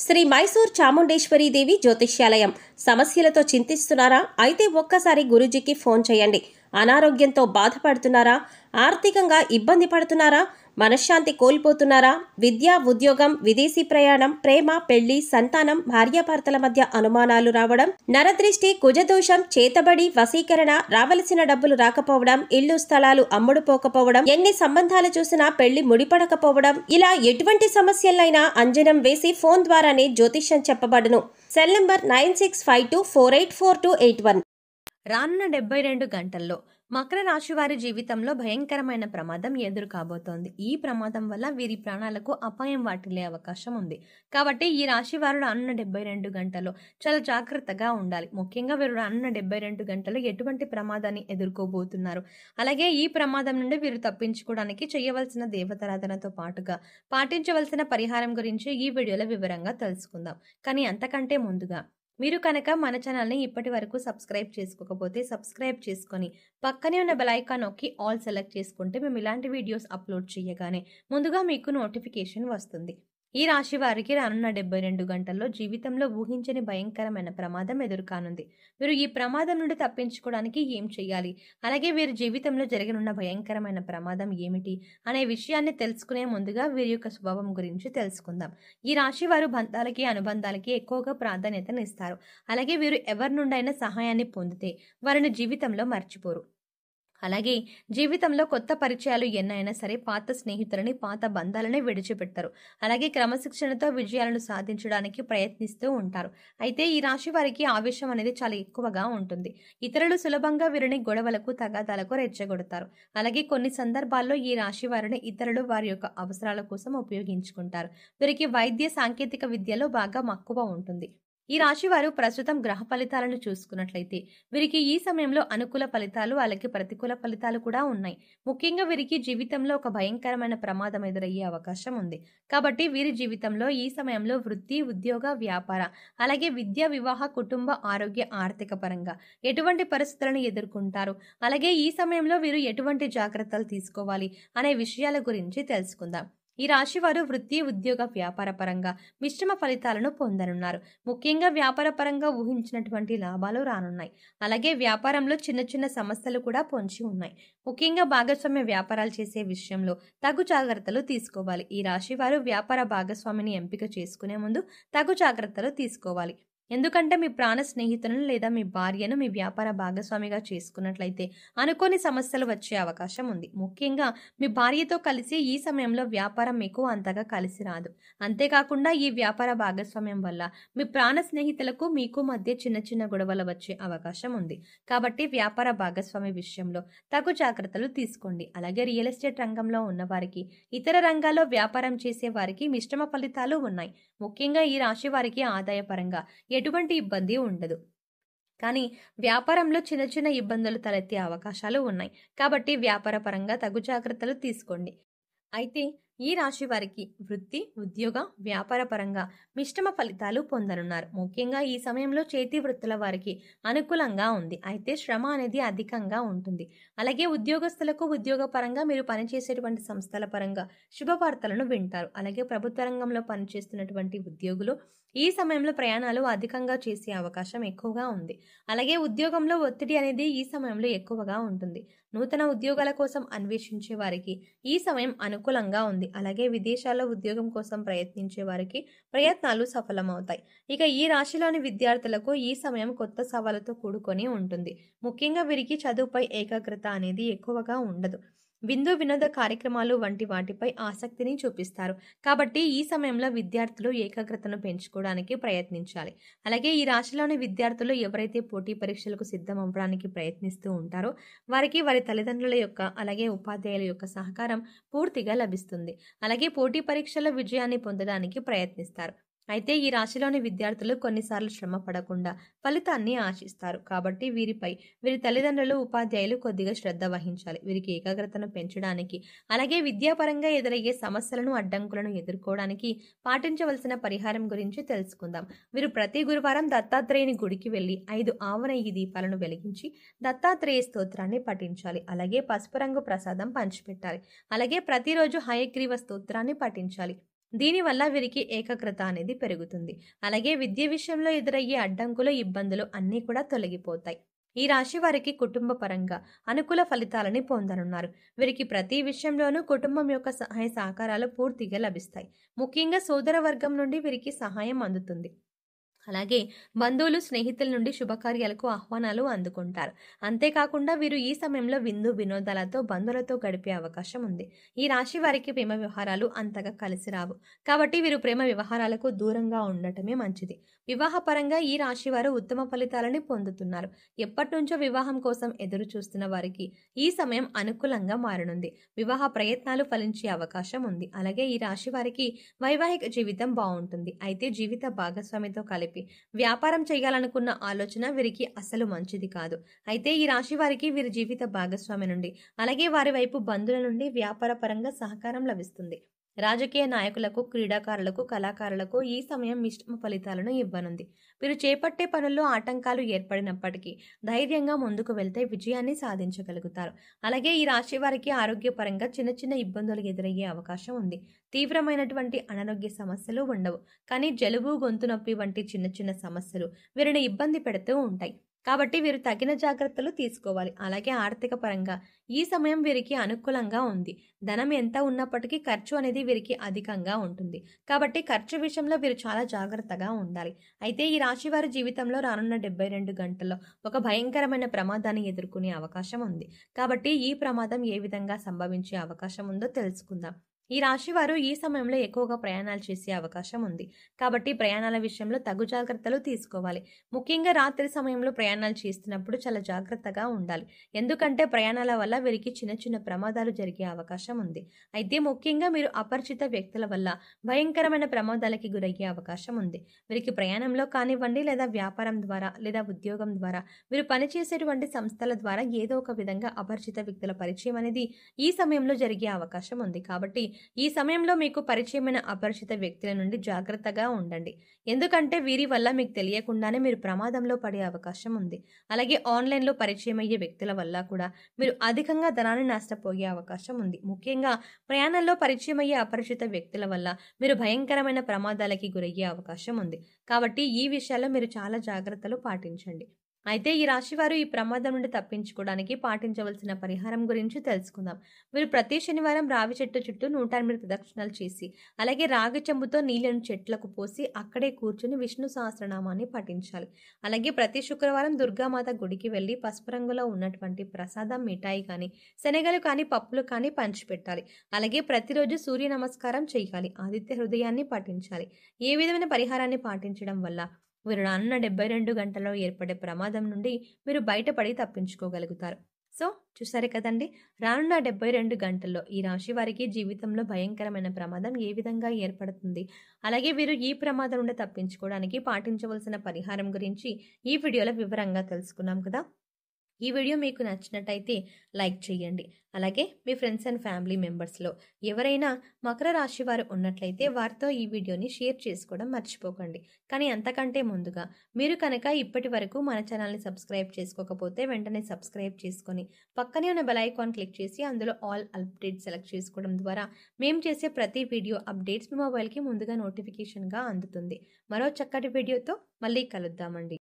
శ్రీ మైసూర్ చాముండేశ్వరి దేవి జ్యోతిష్యాలయం. సమస్యలతో చింతిస్తున్నారా? అయితే ఒక్కసారి గురూజీకి ఫోన్ చేయండి. అనారోగ్యంతో బాధపడుతున్నారా? ఆర్థికంగా ఇబ్బంది పడుతున్నారా? మనశ్శాంతి కోల్పోతున్నారా? విద్య, ఉద్యోగం, విదేశీ ప్రయాణం, ప్రేమ, పెళ్లి, సంతానం, భార్యాభర్తల మధ్య అనుమానాలు రావడం, నరదృష్టి, కుజదోషం, చేతబడి, వశీకరణ, రావలసిన డబ్బులు రాకపోవడం, ఇల్లు స్థలాలు అమ్ముడుపోకపోవడం, ఎన్ని సంబంధాలు చూసినా పెళ్లి ముడిపడకపోవడం, ఇలా ఎటువంటి సమస్యలైనా అంజనం వేసి ఫోన్ ద్వారానే జ్యోతిష్యం చెప్పబడును. Cell number 9652484281. రానున్న 72 గంటల్లో మకర రాశి వారి జీవితంలో భయంకరమైన ప్రమాదం ఎదురు కాబోతోంది. ఈ ప్రమాదం వల్ల వీరి ప్రాణాలకు అపాయం వాటిల్లే అవకాశం ఉంది. కాబట్టి ఈ రాశి వారు రానున్న 72 గంటల్లో చాలా జాగ్రత్తగా ఉండాలి. ముఖ్యంగా వీరు రానున్న 72 గంటలు ఎటువంటి ప్రమాదాన్ని ఎదుర్కోబోతున్నారు, అలాగే ఈ ప్రమాదం నుండి వీరు తప్పించుకోవడానికి చేయవలసిన దేవతారాధనతో పాటుగా పాటించవలసిన పరిహారం గురించి ఈ వీడియోలో వివరంగా తెలుసుకుందాం. కానీ అంతకంటే ముందుగా మీరు కనుక మన ఛానల్ని ఇప్పటి వరకు సబ్స్క్రైబ్ చేసుకోకపోతే సబ్స్క్రైబ్ చేసుకొని పక్కనే ఉన్న బెల్ ఐకాన్ నొక్కి ఆల్ సెలెక్ట్ చేసుకుంటే మేము ఇలాంటి వీడియోస్ అప్లోడ్ చేయగానే ముందుగా మీకు నోటిఫికేషన్ వస్తుంది. ఈ రాశి వారికి రానున్న 72 గంటల్లో జీవితంలో ఊహించని భయంకరమైన ప్రమాదం ఎదురుకానుంది. వీరు ఈ ప్రమాదం నుండి తప్పించుకోవడానికి ఏం చేయాలి, అలాగే వీరి జీవితంలో జరగనున్న భయంకరమైన ప్రమాదం ఏమిటి అనే విషయాన్ని తెలుసుకునే ముందుగా వీరి యొక్క స్వభావం గురించి తెలుసుకుందాం. ఈ రాశి వారు బంధాలకి, అనుబంధాలకి ఎక్కువగా ప్రాధాన్యతనిస్తారు. అలాగే వీరు ఎవరి నుండైనా సహాయాన్ని పొందితే వారిని జీవితంలో మర్చిపోరు. అలాగే జీవితంలో కొత్త పరిచయాలు ఎన్నైనా సరే పాత స్నేహితులని, పాత బంధాలని విడిచిపెట్టరు. అలాగే క్రమశిక్షణతో విజయాలను సాధించడానికి ప్రయత్నిస్తూ ఉంటారు. అయితే ఈ రాశి వారికి ఆవేశం అనేది చాలా ఎక్కువగా ఉంటుంది. ఇతరులు సులభంగా వీరిని గొడవలకు, తగాదాలకు రెచ్చగొడతారు. అలాగే కొన్ని సందర్భాల్లో ఈ రాశి వారిని ఇతరులు వారి యొక్క అవసరాల కోసం ఉపయోగించుకుంటారు. వీరికి వైద్య, సాంకేతిక విద్యలో బాగా మక్కువ ఉంటుంది. ఈ రాశి వారు ప్రస్తుతం గ్రహ ఫలితాలను చూసుకున్నట్లయితే వీరికి ఈ సమయంలో అనుకూల ఫలితాలు, అలాగే ప్రతికూల ఫలితాలు కూడా ఉన్నాయి. ముఖ్యంగా వీరికి జీవితంలో ఒక భయంకరమైన ప్రమాదం ఎదురయ్యే అవకాశం ఉంది. కాబట్టి వీరి జీవితంలో ఈ సమయంలో వృత్తి, ఉద్యోగ, వ్యాపార, అలాగే విద్య, వివాహ, కుటుంబ, ఆరోగ్య, ఆర్థిక పరంగా ఎటువంటి పరిస్థితులను ఎదుర్కొంటారు, అలాగే ఈ సమయంలో వీరు ఎటువంటి జాగ్రత్తలు తీసుకోవాలి అనే విషయాల గురించి తెలుసుకుందాం. ఈ రాశి వారు వృత్తి, ఉద్యోగ, వ్యాపార పరంగా మిశ్రమ ఫలితాలను పొందనున్నారు. ముఖ్యంగా వ్యాపార పరంగా ఊహించినటువంటి లాభాలు రానున్నాయి. అలాగే వ్యాపారంలో చిన్న చిన్న సమస్యలు కూడా పొంచి ఉన్నాయి. ముఖ్యంగా భాగస్వామ్య వ్యాపారాలు చేసే విషయంలో తగు జాగ్రత్తలు తీసుకోవాలి. ఈ రాశి వారు వ్యాపార భాగస్వామిని ఎంపిక చేసుకునే ముందు తగు జాగ్రత్తలు తీసుకోవాలి. ఎందుకంటే మీ ప్రాణ స్నేహితులను లేదా మీ భార్యను మీ వ్యాపార భాగస్వామిగా చేసుకున్నట్లయితే అనుకోని సమస్యలు వచ్చే అవకాశం ఉంది. ముఖ్యంగా మీ భార్యతో కలిసి ఈ సమయంలో వ్యాపారం మీకు అంతగా కలిసి రాదు. అంతేకాకుండా ఈ వ్యాపార భాగస్వామ్యం వల్ల మీ ప్రాణ స్నేహితులకు మీకు మధ్య చిన్న చిన్న గొడవలు వచ్చే అవకాశం ఉంది. కాబట్టి వ్యాపార భాగస్వామి విషయంలో తగు జాగ్రత్తలు తీసుకోండి. అలాగే రియల్ ఎస్టేట్ రంగంలో ఉన్నవారికి, ఇతర రంగాల్లో వ్యాపారం చేసే వారికి మిశ్రమ ఫలితాలు ఉన్నాయి. ముఖ్యంగా ఈ రాశి వారికి ఆదాయపరంగా ఎటువంటి ఇబ్బంది ఉండదు. కానీ వ్యాపారంలో చిన్న చిన్న ఇబ్బందులు తలెత్తే అవకాశాలు ఉన్నాయి. కాబట్టి వ్యాపార పరంగా తగు జాగ్రత్తలు తీసుకోండి. అయితే ఈ రాశి వారికి వృత్తి, ఉద్యోగ, వ్యాపార పరంగా మిశ్రమ ఫలితాలు పొందనున్నారు. ముఖ్యంగా ఈ సమయంలో చేతి వృత్తుల వారికి అనుకూలంగా ఉంది. అయితే శ్రమ అనేది అధికంగా ఉంటుంది. అలాగే ఉద్యోగస్తులకు ఉద్యోగ పరంగా మీరు పనిచేసేటువంటి సంస్థల పరంగా శుభవార్తలను వింటారు. అలాగే ప్రభుత్వ రంగంలో పనిచేస్తున్నటువంటి ఉద్యోగులు ఈ సమయంలో ప్రయాణాలు అధికంగా చేసే అవకాశం ఎక్కువగా ఉంది. అలాగే ఉద్యోగంలో ఒత్తిడి అనేది ఈ సమయంలో ఎక్కువగా ఉంటుంది. నూతన ఉద్యోగాల కోసం అన్వేషించే వారికి ఈ సమయం అనుకూలంగా ఉంది. అలాగే విదేశాల్లో ఉద్యోగం కోసం ప్రయత్నించే వారికి ప్రయత్నాలు సఫలమవుతాయి. ఇక ఈ రాశిలోని విద్యార్థులకు ఈ సమయం కొత్త సవాలుతో కూడుకొని ఉంటుంది. ముఖ్యంగా వీరికి చదువుపై ఏకాగ్రత అనేది ఎక్కువగా ఉండదు. విందు వినోద కార్యక్రమాలు వంటి వాటిపై ఆసక్తిని చూపిస్తారు. కాబట్టి ఈ సమయంలో విద్యార్థులు ఏకాగ్రతను పెంచుకోవడానికి ప్రయత్నించాలి. అలాగే ఈ రాశిలోని విద్యార్థులు ఎవరైతే పోటీ పరీక్షలకు సిద్ధం అవ్వడానికి ప్రయత్నిస్తూ ఉంటారో వారికి వారి తల్లిదండ్రుల యొక్క, అలాగే ఉపాధ్యాయుల యొక్క సహకారం పూర్తిగా లభిస్తుంది. అలాగే పోటీ పరీక్షల విజయాన్ని పొందడానికి ప్రయత్నిస్తారు. అయితే ఈ రాశిలోని విద్యార్థులు కొన్నిసార్లు శ్రమ పడకుండా ఫలితాన్ని ఆశిస్తారు. కాబట్టి వీరి తల్లిదండ్రులు, ఉపాధ్యాయులు కొద్దిగా శ్రద్ధ వహించాలి. వీరికి ఏకాగ్రతను పెంచడానికి, అలాగే విద్యాపరంగా ఎదురయ్యే సమస్యలను, అడ్డంకులను ఎదుర్కోవడానికి పాటించవలసిన పరిహారం గురించి తెలుసుకుందాం. వీరు ప్రతి గురువారం దత్తాత్రేయుని గుడికి వెళ్లి 5 ఆవు నెయ్యి దీపాలను వెలిగించి దత్తాత్రేయ స్తోత్రాన్ని పఠించాలి. అలాగే పసుపు రంగు ప్రసాదం పంచిపెట్టాలి. అలాగే ప్రతిరోజు హయగ్రీవ స్తోత్రాన్ని పఠించాలి. దీనివల్ల వీరికి ఏకాగ్రత అనేది పెరుగుతుంది. అలాగే విద్య విషయంలో ఎదురయ్యే అడ్డంకులు, ఇబ్బందులు అన్నీ కూడా తొలగిపోతాయి. ఈ రాశి వారికి కుటుంబ పరంగా అనుకూల ఫలితాలని పొందనున్నారు. వీరికి ప్రతి విషయంలోనూ కుటుంబం యొక్క సహాయ సహకారాలు పూర్తిగా లభిస్తాయి. ముఖ్యంగా సోదర వర్గం నుండి వీరికి సహాయం అందుతుంది. అలాగే బంధువులు, స్నేహితుల నుండి శుభకార్యాలకు ఆహ్వానాలు అందుకుంటారు. అంతేకాకుండా వీరు ఈ సమయంలో విందు వినోదాలతో బంధువులతో గడిపే అవకాశం ఉంది. ఈ రాశి వారికి ప్రేమ వ్యవహారాలు అంతగా కలిసి రావు. కాబట్టి వీరు ప్రేమ వ్యవహారాలకు దూరంగా ఉండటమే మంచిది. వివాహపరంగా ఈ రాశి వారు ఉత్తమ ఫలితాలని పొందుతున్నారు. ఎప్పటి నుంచో వివాహం కోసం ఎదురు చూస్తున్న వారికి ఈ సమయం అనుకూలంగా మారనుంది. వివాహ ప్రయత్నాలు ఫలించే అవకాశం ఉంది. అలాగే ఈ రాశి వారికి వైవాహిక జీవితం బాగుంటుంది. అయితే జీవిత భాగస్వామితో కలిపి వ్యాపారం చేయాలనుకున్న ఆలోచన వీరికి అసలు మంచిది కాదు. అయితే ఈ రాశి వారికి వీరి జీవిత భాగస్వామి నుండి, అలాగే వారి వైపు బంధువుల నుండి వ్యాపార పరంగా సహకారం లభిస్తుంది. రాజకీయ నాయకులకు, క్రీడాకారులకు, కళాకారులకు ఈ సమయం మిశ్రమ ఫలితాలను ఇవ్వనుంది. వీరు చేపట్టే పనుల్లో ఆటంకాలు ఏర్పడినప్పటికీ ధైర్యంగా ముందుకు వెళ్తే విజయాన్ని సాధించగలుగుతారు. అలాగే ఈ రాశి వారికి ఆరోగ్యపరంగా చిన్న చిన్న ఇబ్బందులు ఎదురయ్యే అవకాశం ఉంది. తీవ్రమైనటువంటి అనారోగ్య సమస్యలు ఉండవు, కానీ జలుబు, గొంతు నొప్పి వంటి చిన్న చిన్న సమస్యలు వీరిని ఇబ్బంది పెడుతూ ఉంటాయి. కాబట్టి వీరు తగిన జాగ్రత్తలు తీసుకోవాలి. అలాగే ఆర్థిక పరంగా ఈ సమయం వీరికి అనుకూలంగా ఉంది. ధనం ఎంత ఉన్నప్పటికీ ఖర్చు అనేది వీరికి అధికంగా ఉంటుంది. కాబట్టి ఖర్చు విషయంలో వీరు చాలా జాగ్రత్తగా ఉండాలి. అయితే ఈ రాశి వారి జీవితంలో రానున్న 72 గంటల్లో ఒక భయంకరమైన ప్రమాదాన్ని ఎదుర్కొనే అవకాశం ఉంది. కాబట్టి ఈ ప్రమాదం ఏ విధంగా సంభవించే అవకాశం ఉందో తెలుసుకుందాం. ఈ రాశి వారు ఈ సమయంలో ఎక్కువగా ప్రయాణాలు చేసే అవకాశం ఉంది. కాబట్టి ప్రయాణాల విషయంలో తగు జాగ్రత్తలు తీసుకోవాలి. ముఖ్యంగా రాత్రి సమయంలో ప్రయాణాలు చేస్తున్నప్పుడు చాలా జాగ్రత్తగా ఉండాలి. ఎందుకంటే ప్రయాణాల వల్ల వీరికి చిన్న చిన్న ప్రమాదాలు జరిగే అవకాశం ఉంది. అయితే ముఖ్యంగా మీరు అపరిచిత వ్యక్తుల వల్ల భయంకరమైన ప్రమాదాలకి గురయ్యే అవకాశం ఉంది. వీరికి ప్రయాణంలో కానివ్వండి, లేదా వ్యాపారం ద్వారా, లేదా ఉద్యోగం ద్వారా, వీరు పనిచేసేటువంటి సంస్థల ద్వారా ఏదో ఒక విధంగా అపరిచిత వ్యక్తుల పరిచయం అనేది ఈ సమయంలో జరిగే అవకాశం ఉంది. కాబట్టి ఈ సమయంలో మీకు పరిచయమైన అపరిచిత వ్యక్తుల నుండి జాగ్రత్తగా ఉండండి. ఎందుకంటే వీరి వల్ల మీకు తెలియకుండానే మీరు ప్రమాదంలో పడే అవకాశం ఉంది. అలాగే ఆన్లైన్లో పరిచయం అయ్యే వ్యక్తుల వల్ల కూడా మీరు అధికంగా ధనాన్ని నష్టపోయే అవకాశం ఉంది. ముఖ్యంగా ప్రయాణంలో పరిచయం అయ్యే అపరిచిత వ్యక్తుల వల్ల మీరు భయంకరమైన ప్రమాదాలకి గురయ్యే అవకాశం ఉంది. కాబట్టి ఈ విషయాల్లో మీరు చాలా జాగ్రత్తలు పాటించండి. అయితే ఈ రాశి వారు ఈ ప్రమాదం నుండి తప్పించుకోవడానికి పాటించవలసిన పరిహారం గురించి తెలుసుకుందాం. వీరు ప్రతి శనివారం రావి చెట్టు చుట్టూ 108 ప్రదక్షిణాలు చేసి, అలాగే రాగి చెంబుతో నీళ్లను చెట్లకు పోసి అక్కడే కూర్చుని విష్ణు సహస్రనామాన్ని పఠించాలి. అలాగే ప్రతి శుక్రవారం దుర్గామాత గుడికి వెళ్లి పసుపు రంగులో ఉన్నటువంటి ప్రసాదం, మిఠాయి కానీ, శనగలు కానీ, పప్పులు కానీ పంచిపెట్టాలి. అలాగే ప్రతిరోజు సూర్య నమస్కారం చేయాలి. ఆదిత్య హృదయాన్ని పఠించాలి. ఏ విధమైన పరిహారాన్ని పాటించడం వల్ల వీరు రానున్న 72 గంటల్లో ఏర్పడే ప్రమాదం నుండి మీరు బయటపడి తప్పించుకోగలుగుతారు. సో చూసారు కదండి, రానున్న 72 గంటల్లో ఈ రాశి వారికి జీవితంలో భయంకరమైన ప్రమాదం ఏ విధంగా ఏర్పడుతుంది, అలాగే వీరు ఈ ప్రమాదం నుండి తప్పించుకోవడానికి పాటించవలసిన పరిహారం గురించి ఈ వీడియోలో వివరంగా తెలుసుకున్నాం కదా. ఈ వీడియో మీకు నచ్చినట్టయితే లైక్ చేయండి. అలాగే మీ ఫ్రెండ్స్ అండ్ ఫ్యామిలీ మెంబర్స్లో ఎవరైనా మకర రాశి వారు ఉన్నట్లయితే వారితో ఈ వీడియోని షేర్ చేసుకోవడం మర్చిపోకండి. కానీ అంతకంటే ముందుగా మీరు కనుక ఇప్పటి వరకు మన ఛానల్ని సబ్స్క్రైబ్ చేసుకోకపోతే వెంటనే సబ్స్క్రైబ్ చేసుకొని పక్కనే ఉన్న బెల్ ఐకాన్ క్లిక్ చేసి అందులో ఆల్ అప్డేట్స్ సెలెక్ట్ చేసుకోవడం ద్వారా మేము చేసే ప్రతి వీడియో అప్డేట్స్ మీ మొబైల్కి ముందుగా నోటిఫికేషన్గా అందుతుంది. మరో చక్కటి వీడియోతో మళ్ళీ కలుద్దామండి.